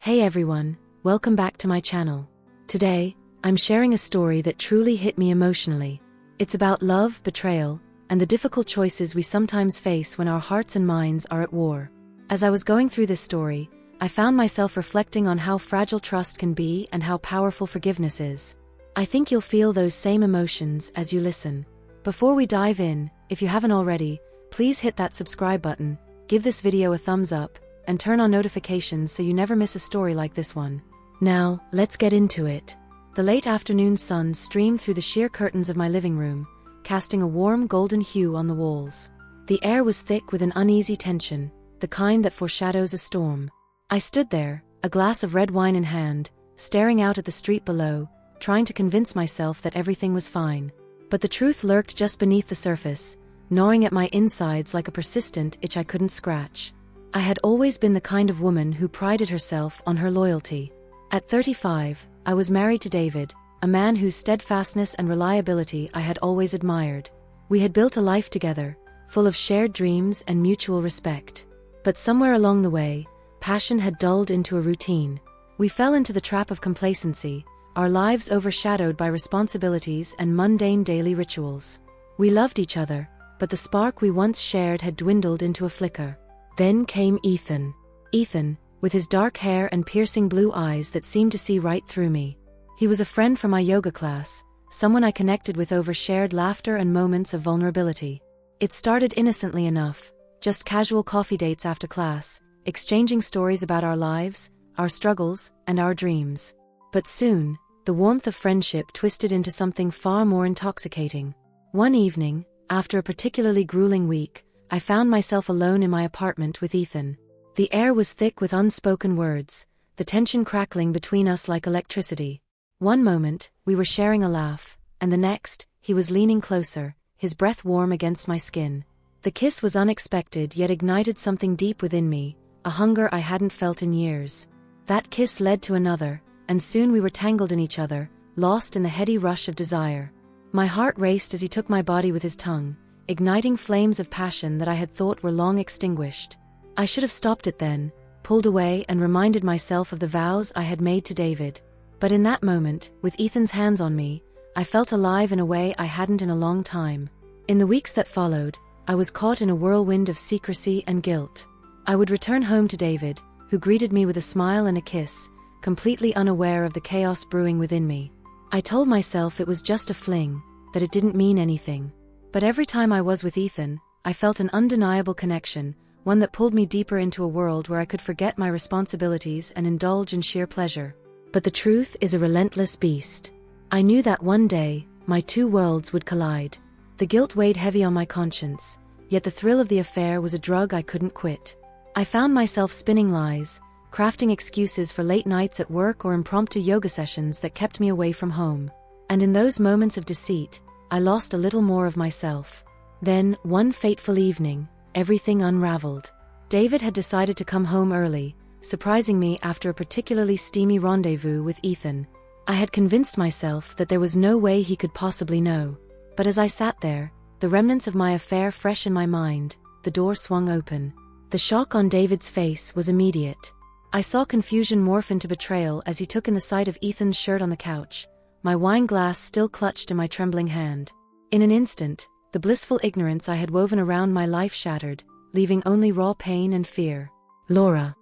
Hey everyone, welcome back to my channel. Today, I'm sharing a story that truly hit me emotionally. It's about love, betrayal, and the difficult choices we sometimes face when our hearts and minds are at war. As I was going through this story, I found myself reflecting on how fragile trust can be and how powerful forgiveness is. I think you'll feel those same emotions as you listen. Before we dive in, if you haven't already, please hit that subscribe button, give this video a thumbs up, and turn on notifications so you never miss a story like this one. Now, let's get into it. The late afternoon sun streamed through the sheer curtains of my living room, casting a warm golden hue on the walls. The air was thick with an uneasy tension, the kind that foreshadows a storm. I stood there, a glass of red wine in hand, staring out at the street below, trying to convince myself that everything was fine. But the truth lurked just beneath the surface, gnawing at my insides like a persistent itch I couldn't scratch. I had always been the kind of woman who prided herself on her loyalty. At 35, I was married to David, a man whose steadfastness and reliability I had always admired. We had built a life together, full of shared dreams and mutual respect. But somewhere along the way, passion had dulled into a routine. We fell into the trap of complacency, our lives overshadowed by responsibilities and mundane daily rituals. We loved each other, but the spark we once shared had dwindled into a flicker. Then came Ethan. Ethan, with his dark hair and piercing blue eyes that seemed to see right through me. He was a friend from my yoga class, someone I connected with over shared laughter and moments of vulnerability. It started innocently enough, just casual coffee dates after class, exchanging stories about our lives, our struggles, and our dreams. But soon, the warmth of friendship twisted into something far more intoxicating. One evening, after a particularly grueling week, I found myself alone in my apartment with Ethan. The air was thick with unspoken words, the tension crackling between us like electricity. One moment, we were sharing a laugh, and the next, he was leaning closer, his breath warm against my skin. The kiss was unexpected yet ignited something deep within me, a hunger I hadn't felt in years. That kiss led to another, and soon we were tangled in each other, lost in the heady rush of desire. My heart raced as he took my body with his tongue, igniting flames of passion that I had thought were long extinguished. I should have stopped it then, pulled away and reminded myself of the vows I had made to David. But in that moment, with Ethan's hands on me, I felt alive in a way I hadn't in a long time. In the weeks that followed, I was caught in a whirlwind of secrecy and guilt. I would return home to David, who greeted me with a smile and a kiss, completely unaware of the chaos brewing within me. I told myself it was just a fling, that it didn't mean anything. But every time I was with Ethan, I felt an undeniable connection, one that pulled me deeper into a world where I could forget my responsibilities and indulge in sheer pleasure. But the truth is a relentless beast. I knew that one day, my two worlds would collide. The guilt weighed heavy on my conscience, yet the thrill of the affair was a drug I couldn't quit. I found myself spinning lies, crafting excuses for late nights at work or impromptu yoga sessions that kept me away from home. And in those moments of deceit, I lost a little more of myself. Then, one fateful evening, everything unraveled. David had decided to come home early, surprising me after a particularly steamy rendezvous with Ethan. I had convinced myself that there was no way he could possibly know. But as I sat there, the remnants of my affair fresh in my mind, the door swung open. The shock on David's face was immediate. I saw confusion morph into betrayal as he took in the sight of Ethan's shirt on the couch, my wine glass still clutched in my trembling hand. In an instant, the blissful ignorance I had woven around my life shattered, leaving only raw pain and fear. Laura.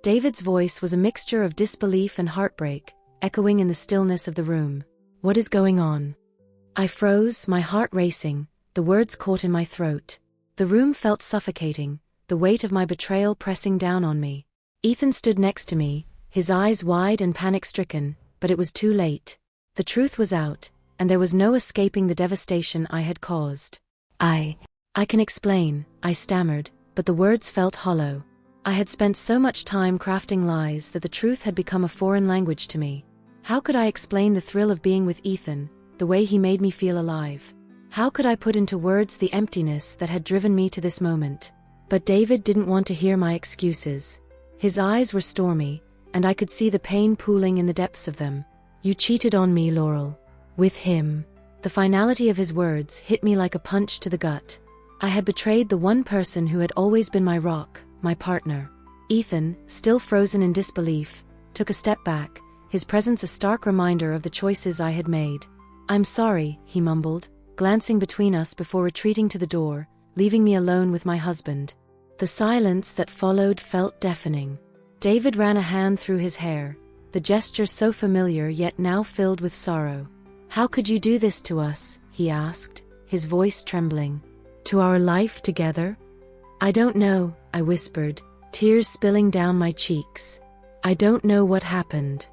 David's voice was a mixture of disbelief and heartbreak, echoing in the stillness of the room. What is going on? I froze, my heart racing, the words caught in my throat. The room felt suffocating, the weight of my betrayal pressing down on me. Ethan stood next to me, his eyes wide and panic-stricken, but it was too late. The truth was out, and there was no escaping the devastation I had caused. I can explain, I stammered, but the words felt hollow. I had spent so much time crafting lies that the truth had become a foreign language to me. How could I explain the thrill of being with Ethan, the way he made me feel alive? How could I put into words the emptiness that had driven me to this moment? But David didn't want to hear my excuses. His eyes were stormy, and I could see the pain pooling in the depths of them. You cheated on me, Laurel. With him. The finality of his words hit me like a punch to the gut. I had betrayed the one person who had always been my rock, my partner. Ethan, still frozen in disbelief, took a step back, his presence a stark reminder of the choices I had made. "I'm sorry," he mumbled, glancing between us before retreating to the door, leaving me alone with my husband. The silence that followed felt deafening. David ran a hand through his hair, the gesture so familiar yet now filled with sorrow. "How could you do this to us?" he asked, his voice trembling. "To our life together?" "I don't know," I whispered, tears spilling down my cheeks. "I don't know what happened.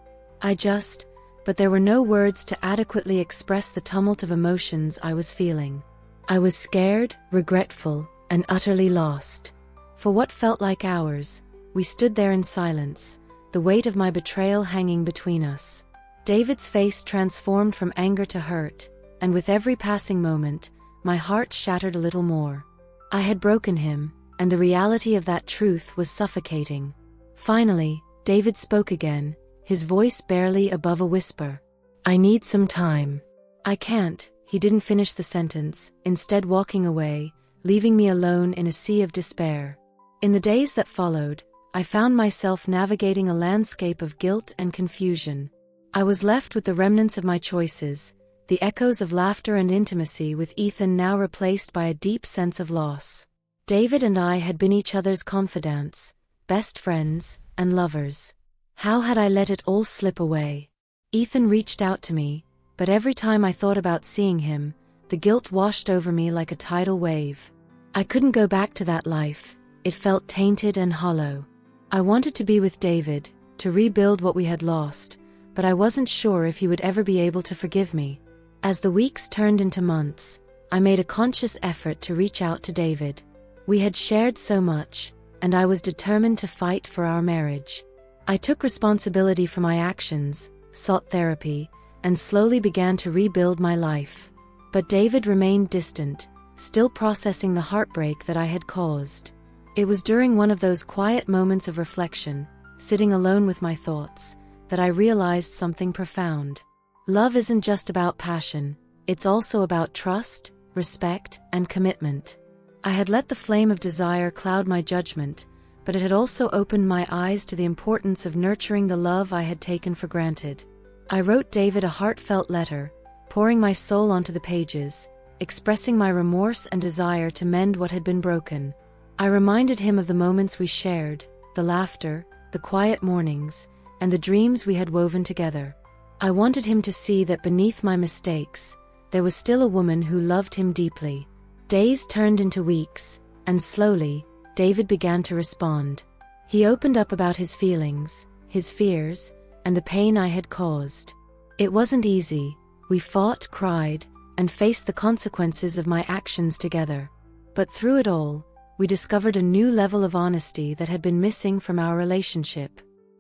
But there were no words to adequately express the tumult of emotions I was feeling. I was scared, regretful, and utterly lost. For what felt like hours, we stood there in silence, the weight of my betrayal hanging between us. David's face transformed from anger to hurt, and with every passing moment, my heart shattered a little more. I had broken him, and the reality of that truth was suffocating. Finally, David spoke again, his voice barely above a whisper. "I need some time." "I can't," he didn't finish the sentence, instead walking away, leaving me alone in a sea of despair. In the days that followed, I found myself navigating a landscape of guilt and confusion. I was left with the remnants of my choices, the echoes of laughter and intimacy with Ethan now replaced by a deep sense of loss. David and I had been each other's confidants, best friends, and lovers. How had I let it all slip away? Ethan reached out to me, but every time I thought about seeing him, the guilt washed over me like a tidal wave. I couldn't go back to that life, it felt tainted and hollow. I wanted to be with David, to rebuild what we had lost, but I wasn't sure if he would ever be able to forgive me. As the weeks turned into months, I made a conscious effort to reach out to David. We had shared so much, and I was determined to fight for our marriage. I took responsibility for my actions, sought therapy, and slowly began to rebuild my life. But David remained distant, still processing the heartbreak that I had caused. It was during one of those quiet moments of reflection, sitting alone with my thoughts, that I realized something profound. Love isn't just about passion, it's also about trust, respect, and commitment. I had let the flame of desire cloud my judgment, but it had also opened my eyes to the importance of nurturing the love I had taken for granted. I wrote David a heartfelt letter, pouring my soul onto the pages, expressing my remorse and desire to mend what had been broken. I reminded him of the moments we shared, the laughter, the quiet mornings, and the dreams we had woven together. I wanted him to see that beneath my mistakes, there was still a woman who loved him deeply. Days turned into weeks, and slowly, David began to respond. He opened up about his feelings, his fears, and the pain I had caused. It wasn't easy. We fought, cried, and faced the consequences of my actions together. But through it all, we discovered a new level of honesty that had been missing from our relationship.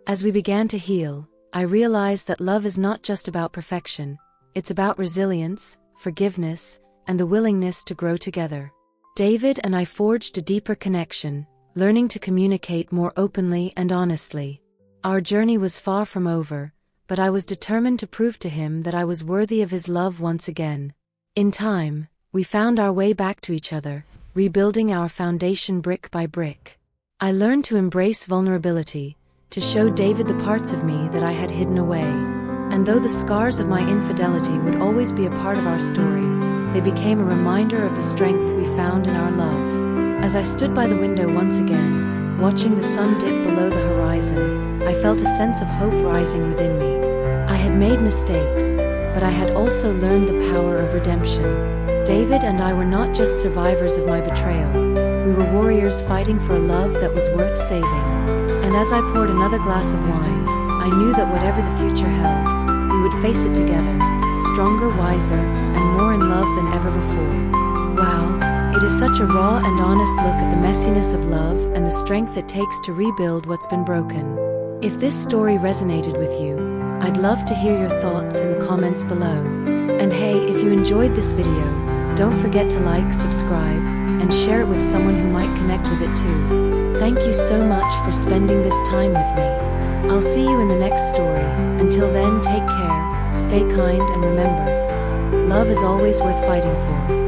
As we began to heal, I realized that love is not just about perfection, it's about resilience, forgiveness, and the willingness to grow together. David and I forged a deeper connection, learning to communicate more openly and honestly. Our journey was far from over, but I was determined to prove to him that I was worthy of his love once again. In time, we found our way back to each other, rebuilding our foundation brick by brick. I learned to embrace vulnerability, to show David the parts of me that I had hidden away. And though the scars of my infidelity would always be a part of our story, they became a reminder of the strength we found in our love. As I stood by the window once again, watching the sun dip below the horizon, I felt a sense of hope rising within me. I had made mistakes, but I had also learned the power of redemption. David and I were not just survivors of my betrayal. We were warriors fighting for a love that was worth saving. And as I poured another glass of wine, I knew that whatever the future held, we would face it together, stronger, wiser, and more in love than ever before. Wow, it is such a raw and honest look at the messiness of love and the strength it takes to rebuild what's been broken. If this story resonated with you, I'd love to hear your thoughts in the comments below. And hey, if you enjoyed this video, don't forget to like, subscribe, and share it with someone who might connect with it too. Thank you so much for spending this time with me. I'll see you in the next story. Until then, take care, stay kind, and remember, love is always worth fighting for.